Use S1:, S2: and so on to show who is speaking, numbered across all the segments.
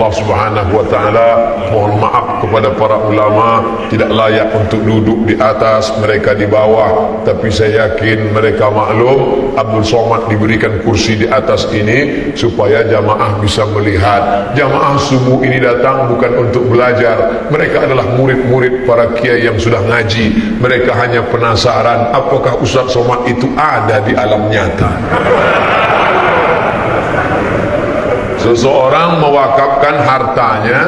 S1: Allah Subhanahu wa taala. Mohon maaf kepada para ulama, tidak layak untuk duduk di atas, mereka di bawah. Tapi saya yakin mereka maklum Abdul Somad diberikan kursi di atas ini supaya jamaah bisa melihat. Jamaah subuh ini datang bukan untuk belajar, mereka adalah murid-murid para kiai yang sudah ngaji. Mereka hanya penasaran apakah Ustaz Somad itu ada di alam nyata. Seseorang mewakafkan hartanya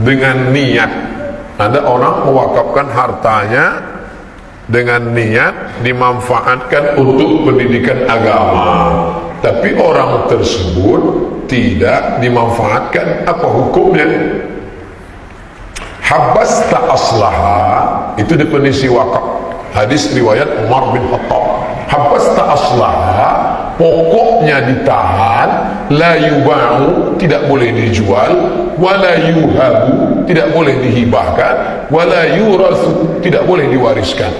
S1: dengan niat. Ada orang mewakafkan hartanya dengan niat dimanfaatkan untuk pendidikan agama, tapi orang tersebut tidak dimanfaatkan. Apa hukumnya? Habasta aslaha, itu definisi wakaf. Hadis riwayat Umar bin Khattab. Habasta aslaha, pokoknya ditahan, la yuba'u, tidak boleh dijual, wala yuhabu, tidak boleh dihibahkan, wala yurathu, tidak boleh diwariskan.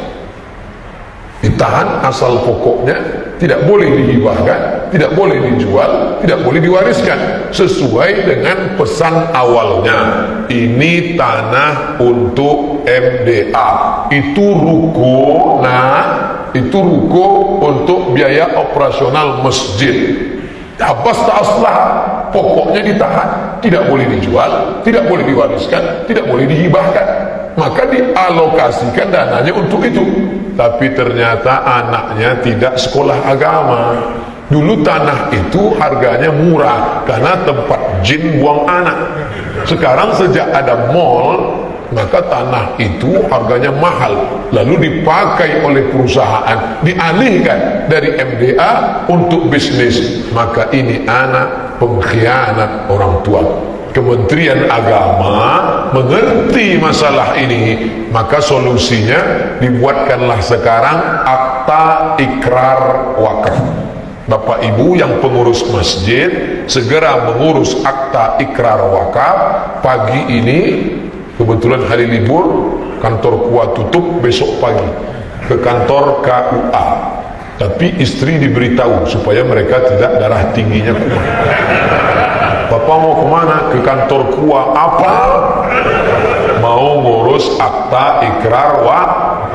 S1: Ditahan asal pokoknya, tidak boleh dihibahkan, tidak boleh dijual, tidak boleh diwariskan, sesuai dengan pesan awalnya. Ini tanah untuk MDA, itu ruko, itu ruko untuk biaya operasional masjid. Habas aslah, pokoknya ditahan, tidak boleh dijual, tidak boleh diwariskan, tidak boleh dihibahkan. Maka dialokasikan dananya untuk itu. Tapi ternyata anaknya tidak sekolah agama. Dulu tanah itu harganya murah karena tempat jin buang anak. Sekarang sejak ada mall, maka tanah itu harganya mahal, lalu dipakai oleh perusahaan, dialihkan dari MDA untuk bisnis. Maka ini anak pengkhianat orang tua. Kementerian Agama mengerti masalah ini, maka solusinya dibuatkanlah sekarang akta ikrar wakaf. Bapak Ibu yang pengurus masjid segera mengurus akta ikrar wakaf. Pagi ini kebetulan hari libur, kantor KUA tutup, besok pagi ke kantor KUA. Tapi istri diberitahu supaya mereka tidak darah tingginya kumat. Bapak mau kemana? Ke kantor KUA. Apa? Mau ngurus akta ikrar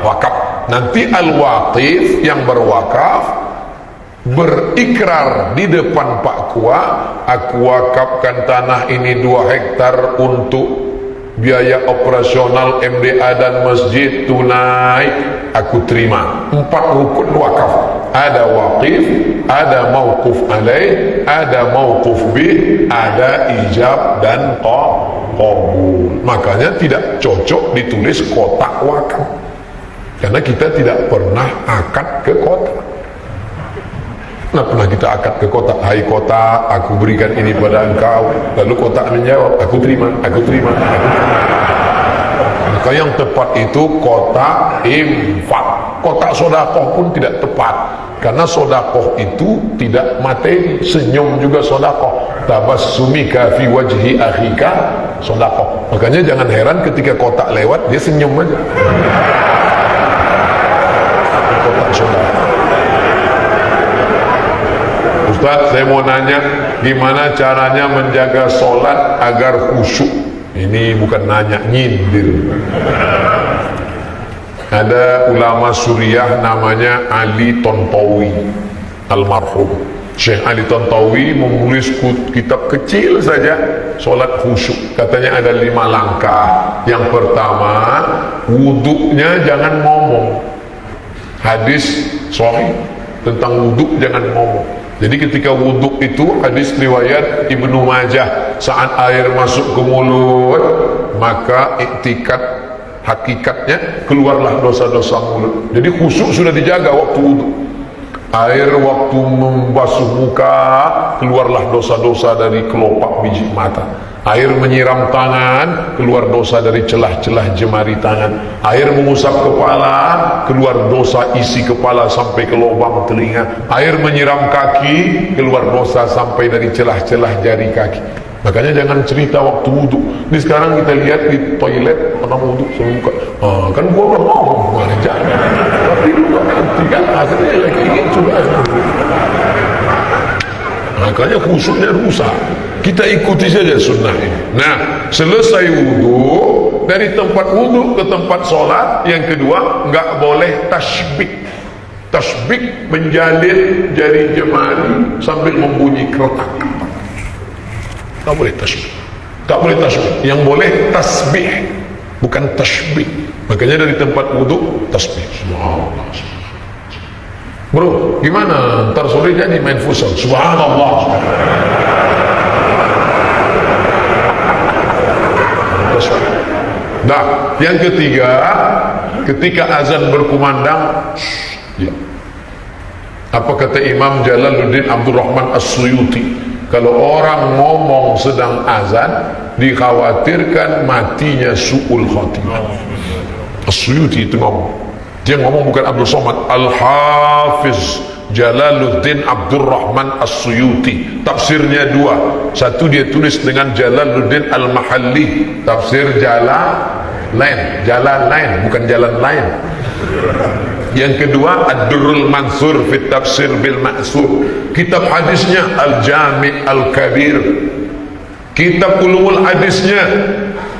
S1: wakaf. Nanti al-waqif yang berwakaf berikrar di depan Pak KUA, aku wakafkan tanah ini 2 hektar untuk biaya operasional MDA dan masjid tunai, aku terima. 4 rukun wakaf. Ada waqif, ada mauquf alaih, ada mauquf bih, ada ijab dan qabul. Makanya tidak cocok ditulis kotak wakaf, karena kita tidak pernah akad ke kotak. Nah, pernah kita akad ke kotak, hai kotak, aku berikan ini pada engkau. Lalu kotak menjawab, aku terima, aku terima, aku terima. Maka yang tepat itu kotak infak. Kotak sodakoh pun tidak tepat, karena sodakoh itu tidak materi. Senyum juga sodakoh. Tabassumika fi wajhi akhika sodakoh. Makanya jangan heran ketika kotak lewat dia senyum aja. Kotak sodakoh. Ustaz, saya mau nanya, gimana caranya menjaga sholat agar khusyuk? Ini bukan nanya, nyindir. Ada ulama Suriah namanya Ali Tontowi, almarhum Syekh Ali Tontowi, menulis kitab kecil saja sholat khusyuk. Katanya ada 5 langkah. Yang pertama, wuduknya jangan ngomong. Hadis sahih tentang wuduk jangan ngomong. Jadi ketika wuduk itu, hadis riwayat Ibnu Majah, saat air masuk ke mulut, maka iktikat hakikatnya keluarlah dosa-dosa mulut. Jadi khusyuk sudah dijaga waktu wuduk. Air waktu membasuh muka, keluarlah dosa-dosa dari kelopak biji mata. Air menyiram tangan, keluar dosa dari celah-celah jemari tangan. Air mengusap kepala, keluar dosa isi kepala sampai ke lubang telinga. Air menyiram kaki, keluar dosa sampai dari celah-celah jari kaki. Makanya jangan cerita waktu wudhu. Ini sekarang kita lihat di toilet orang wudhu semuka. Kan gua udah ngomong kemarin jangan. Tapi lu gak ngerti kan, akhirnya lagi ingin juga. makanya khusyuknya rusak. Kita ikuti saja sunnah ini. Nah, selesai wudhu, dari tempat wudhu ke tempat sholat, yang kedua nggak boleh tasbih. Tasbih menjalin jari jemari sambil membunyi keretak. Tak boleh tasbih. Tak boleh tasbih. Yang boleh tasbih, bukan tasbih. Makanya dari tempat wudhu tasbih. Subhanallah. Bro, gimana? Ntar sore jadi main futsal. Subhanallah. Nah, yang ketiga, ketika azan berkumandang, ya. Apa kata Imam Jalaluddin Abdurrahman As-Suyuti? Kalau orang ngomong sedang azan, dikhawatirkan matinya su'ul khatimah. As-Suyuti itu ngomong. Dia ngomong bukan Abdul Somad, Al-Hafiz Jalaluddin Abdurrahman As-Suyuti. Tafsirnya dua. Satu dia tulis dengan Jalaluddin Al-Mahalli, tafsir jalan lain, bukan jalan lain. Yang kedua Ad-Durrul Mansur fi Tafsir bil Ma'sur. Kitab hadisnya Al-Jami' Al-Kabir. Kitab ulumul hadisnya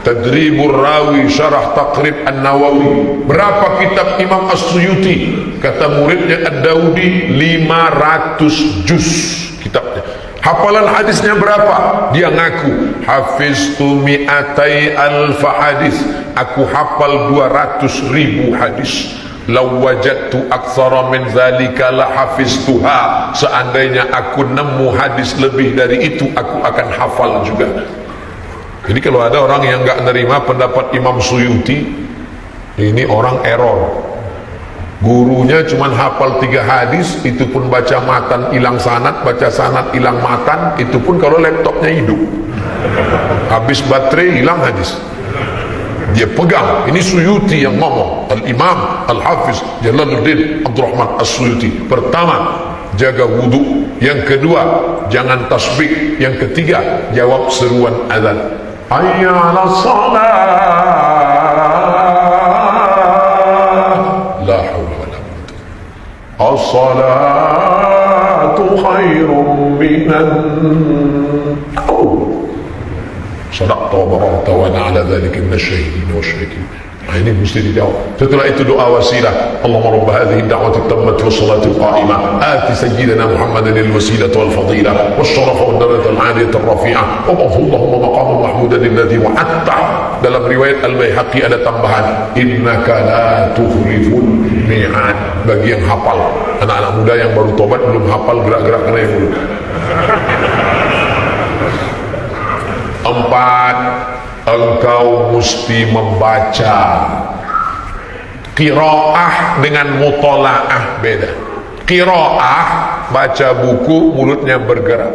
S1: Tadribur Rawi Syarah Taqrib An-Nawawi. Berapa kitab Imam As-Suyuti? Kata muridnya Ad-Daudi 500 juz kitabnya. Hafalan hadisnya berapa? Dia ngaku hafiztu mi'atai alfa hadis. Aku hafal 200.000 hadis. Law wajadtu aktsara min zalika la hafiztuha. Seandainya aku nemu hadis lebih dari itu, aku akan hafal juga. Jadi kalau ada orang yang nggak nerima pendapat Imam Suyuti, ini orang error. Gurunya cuma hafal 3 hadis, itu pun baca matan hilang sanad, baca sanad hilang matan, itu pun kalau laptopnya hidup. Habis baterai hilang hadis. Dia pegang, ini Suyuti yang ngomong, Al-Imam Al-Hafiz Jalaluddin Abdurrahman As-Suyuti. Pertama, jaga wudu. Yang kedua, jangan tasbih. Yang ketiga, jawab seruan azan. Hayya 'alas shalah. La haula wala quwwata. As-salatu khairun minan naum. Sadaqta wa barakta wa ana ala dzalika minasyahidin wasyahidin. Nah, ini mesti dijawab. Setelah itu doa wasilah. Allahumma rabb hadhihi ad-da'wati at-tammati was-salati al-qa'imah ati sayyidina Muhammadan al-wasilata wal-fadila wash-sharafa wad-darajata al-'aliyata ar-rafi'ah wa Allahumma maqaman mahmudan alladhi wa'adta. Dalam riwayat Al-Baihaqi ada tambahan, innaka la tukhliful mi'ad. Bagi yang hafal, anak-anak muda yang baru tobat belum hafal gerak-geraknya yang dulu. 4, engkau mesti membaca. Qiraah dengan mutola'ah beda. Qiraah baca buku mulutnya bergerak,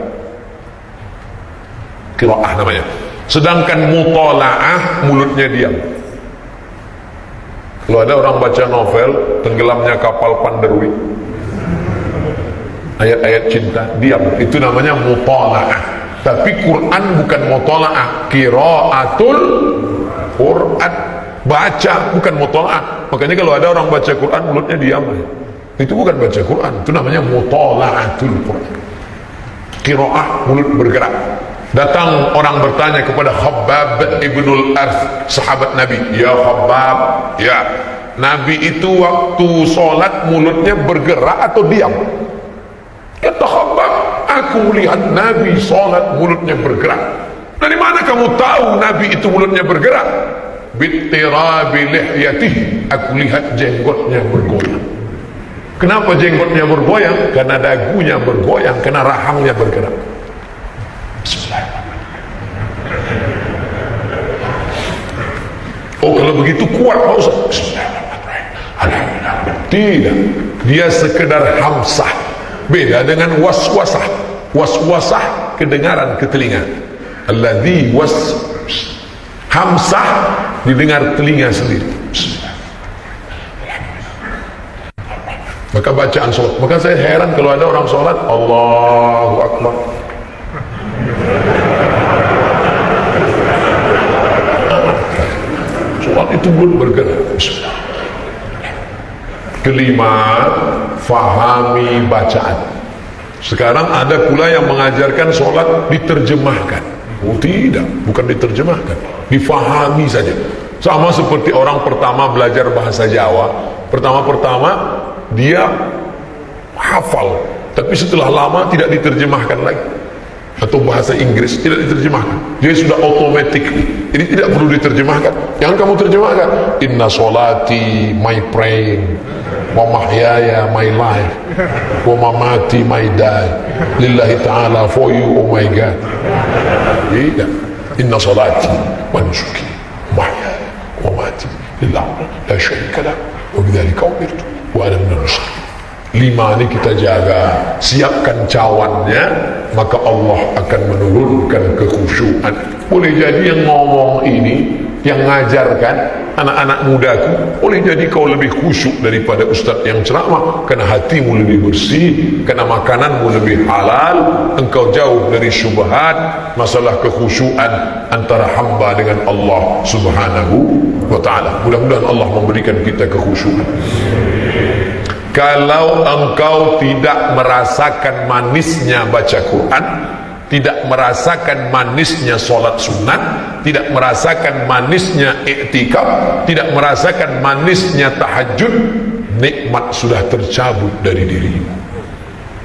S1: qiraah namanya. Sedangkan mutola'ah mulutnya diam. Kalau ada orang baca novel Tenggelamnya Kapal Panderwi, ayat-ayat cinta, diam, itu namanya mutola'ah. Tapi Quran bukan mutola'ah, qiraatul Quran, baca bukan mutola'ah. Makanya kalau ada orang baca Quran mulutnya diam, itu bukan baca Quran, itu namanya mutola'atul Quran. Qiraah mulut bergerak. Datang orang bertanya kepada Khabbab ibnul Arth, sahabat Nabi, ya Khabbab, ya Nabi itu waktu sholat mulutnya bergerak atau diam? Kata Khabbab, aku melihat Nabi sholat mulutnya bergerak. Dari mana kamu tahu Nabi itu mulutnya bergerak? Bittirabi lihyatihi, aku lihat jenggotnya bergoyang. Kenapa jenggotnya bergoyang? Karena dagunya bergoyang, karena rahangnya bergerak. Oh, kalau begitu kuat Pak Ustaz? Alhamdulillah. Tidak, dia sekedar hamsah. Beda dengan waswasah. Waswasah kedengaran ke telinga. Alladzi hamsah didengar telinga sendiri. Maka bacaan sholat. Maka saya heran kalau ada orang sholat Allahu Akbar, sholat itu belum bergerak. Kelima, fahami bacaan. Sekarang ada pula yang mengajarkan sholat diterjemahkan. Oh tidak, bukan diterjemahkan, difahami saja. Sama seperti orang pertama belajar bahasa Jawa. Pertama-pertama dia hafal, tapi setelah lama tidak diterjemahkan lagi. Atau bahasa Inggris tidak diterjemahkan, dia sudah otomatis, ini tidak perlu diterjemahkan. Jangan kamu terjemahkan. Inna sholati, my praying, wa mahyaya, my life, wa mamati, my die, lillahi ta'ala, for you, oh my God. Tidak. Inna sholati wa nusuki, mahyaya, wa mamati, lillahi la syarika lah, wa bidzalika umirtu wa ana minal muslimin. 5 ini kita jaga, siapkan cawannya, maka Allah akan menurunkan kekhusyuan. Boleh jadi yang ngomong ini, yang ngajarkan anak-anak mudaku, boleh jadi kau lebih khusyuk daripada ustaz yang ceramah, karena hatimu lebih bersih, karena makananmu lebih halal, engkau jauh dari syubhat masalah kekhusyuan antara hamba dengan Allah subhanahu wa ta'ala. Mudah-mudahan Allah memberikan kita kekhusyuan. Kalau engkau tidak merasakan manisnya baca Quran, tidak merasakan manisnya sholat sunat, tidak merasakan manisnya iktikaf, tidak merasakan manisnya tahajud, nikmat sudah tercabut dari dirimu.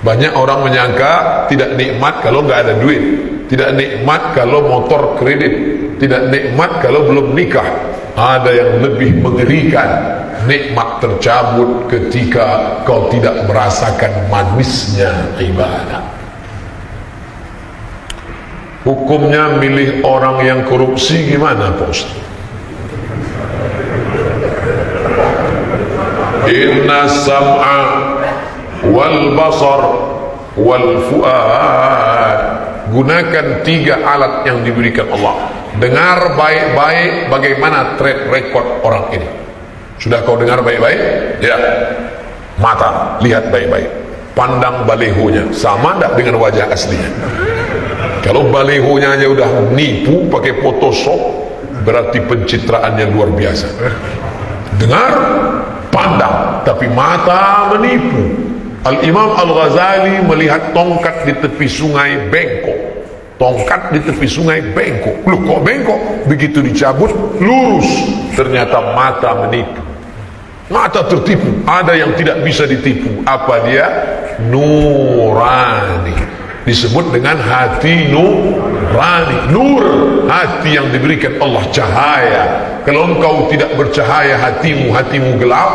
S1: Banyak orang menyangka tidak nikmat kalau nggak ada duit, tidak nikmat kalau motor kredit, tidak nikmat kalau belum nikah. Ada yang lebih mengerikan, nikmat tercabut ketika kau tidak merasakan manisnya ibadah. Hukumnya milih orang yang korupsi gimana, Pak Ustaz? Inna sam'a wal basar wal fu'ad. Gunakan 3 alat yang diberikan Allah. Dengar baik-baik bagaimana track record orang ini. Sudah kau dengar baik-baik? Ya. Mata, lihat baik-baik. Pandang balihonya, sama tak dengan wajah aslinya? Kalau balihonya aja udah nipu pakai Photoshop, berarti pencitraannya luar biasa. Dengar, pandang, tapi mata menipu. Al-Imam Al-Ghazali melihat tongkat di tepi sungai bengkok. Tongkat di tepi sungai bengkok. Loh, kok bengkok? Begitu dicabut, lurus. Ternyata mata menipu. Mata tertipu. Ada yang tidak bisa ditipu. Apa dia? Nurani. Disebut dengan hati nurani. Nur, hati yang diberikan Allah, cahaya. Kalau engkau tidak bercahaya hatimu gelap,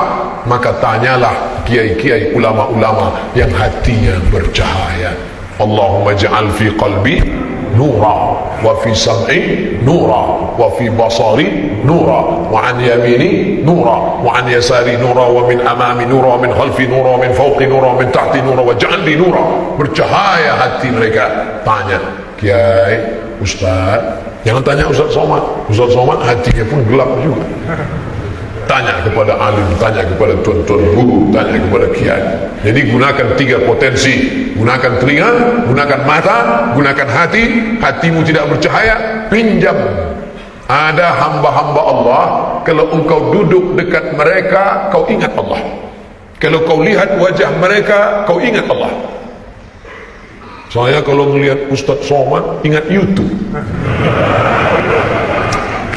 S1: maka tanyalah kiai-kiai, ulama-ulama yang hatinya bercahaya. Allahumma ja'al fi qalbi nura, wa fi sam'i nura, wa fi basari nura, wa an yamini nura, wa an yasari nura, wa min amami nura, wa min khalfi nura, wa min fawqi nura, wa min tahti nura, wa ja'al li nura. Bercahaya hati mereka. Tanya kiai, ustaz, jangan tanya Ustaz Somad. Ustaz Somad hatinya pun gelap juga. Tanya kepada alim, tanya kepada tuan-tuan guru, tanya kepada kiai. Jadi gunakan 3 potensi. Gunakan telinga, gunakan mata, gunakan hati. Hatimu tidak bercahaya, pinjam. Ada hamba-hamba Allah, kalau engkau duduk dekat mereka, kau ingat Allah. Kalau kau lihat wajah mereka, kau ingat Allah. Saya kalau melihat Ustaz Somad, ingat YouTube.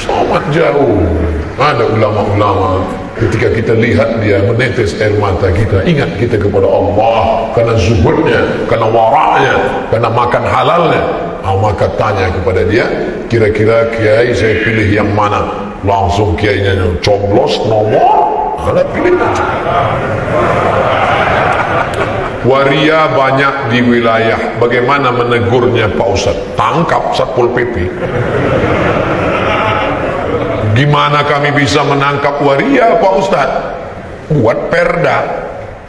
S1: Somad jauh. Ada ulama-ulama, ketika kita lihat dia menetes air mata kita, ingat kita kepada Allah, karena zuhudnya, karena waraknya, karena makan halalnya. Maka tanya kepada dia, kira-kira kiai saya pilih yang mana? Langsung kiainya coblos nomor, ada pilih. Waria banyak di wilayah, bagaimana menegurnya Pak Ustaz? Tangkap Satpol PP. Gimana kami bisa menangkap waria Pak Ustaz? Buat perda,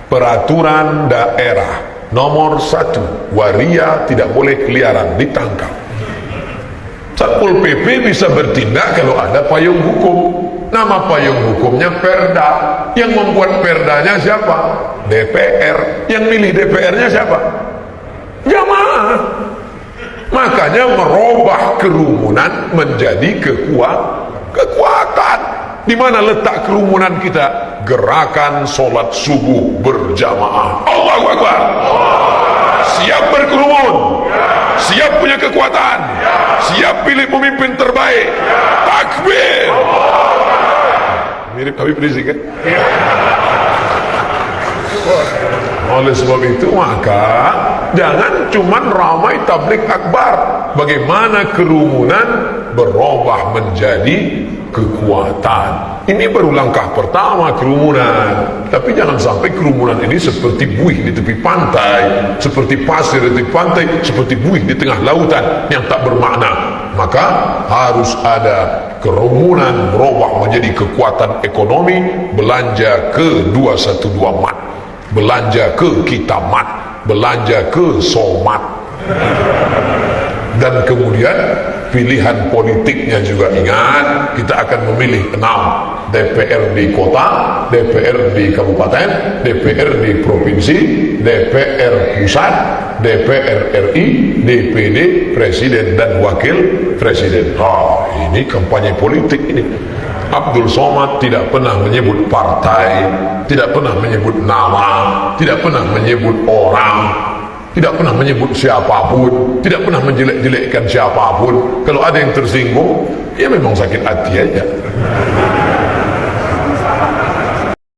S1: peraturan daerah nomor 1, waria tidak boleh keliaran, ditangkap. Satpol PP bisa bertindak kalau ada payung hukum. Nama payung hukumnya perda. Yang membuat perdanya siapa? DPR. Yang milih DPR-nya siapa? Jamaah. Makanya merubah kerumunan menjadi kekuatan. Di mana letak kerumunan kita? Gerakan sholat subuh berjamaah. Allahu Akbar. siap berkerumun, siap punya kekuatan, siap pilih pemimpin terbaik. Takbir. Mirip Habib Rizik kan? Oleh sebab itu maka jangan cuman ramai tablik akbar. Bagaimana kerumunan berubah menjadi kekuatan. Ini baru langkah pertama kerumunan. Tapi jangan sampai kerumunan ini seperti buih di tepi pantai, seperti pasir di tepi pantai, seperti buih di tengah lautan yang tak bermakna. Maka harus ada kerumunan berubah menjadi kekuatan ekonomi. Belanja ke 212 Mat, belanja ke Kitamat, belanja ke Somat. Dan kemudian pilihan politiknya juga ingat, kita akan memilih 6 DPR di kota, DPR di kabupaten, DPR di provinsi, DPR pusat, DPR RI, DPD, presiden dan wakil presiden. Ini kampanye politik ini. Abdul Somad tidak pernah menyebut partai, tidak pernah menyebut nama, tidak pernah menyebut orang, tidak pernah menyebut siapapun, tidak pernah menjelek-jelekkan siapapun. Kalau ada yang tersinggung, ya memang sakit hati aja.